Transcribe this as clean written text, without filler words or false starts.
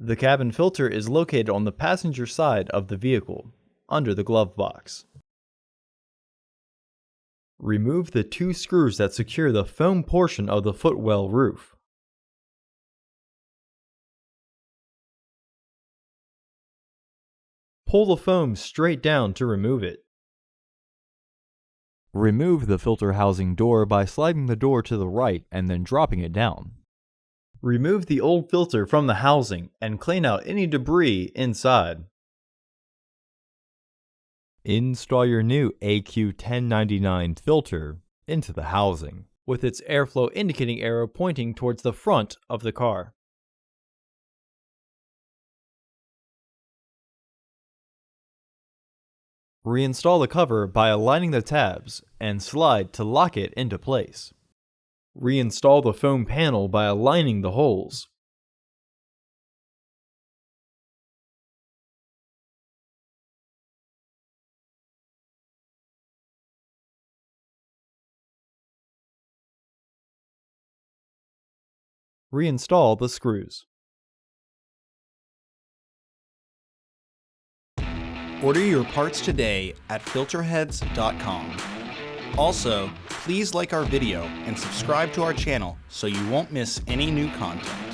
The cabin filter is located on the passenger side of the vehicle, under the glove box. Remove the 2 screws that secure the foam portion of the footwell roof. Pull the foam straight down to remove it. Remove the filter housing door by sliding the door to the right and then dropping it down. Remove the old filter from the housing and clean out any debris inside. Install your new AQ1099 filter into the housing, with its airflow indicating arrow pointing towards the front of the car. Reinstall the cover by aligning the tabs and slide to lock it into place. Reinstall the foam panel by aligning the holes. Reinstall the screws. Order your parts today at filterheads.com. Also, please like our video and subscribe to our channel so you won't miss any new content.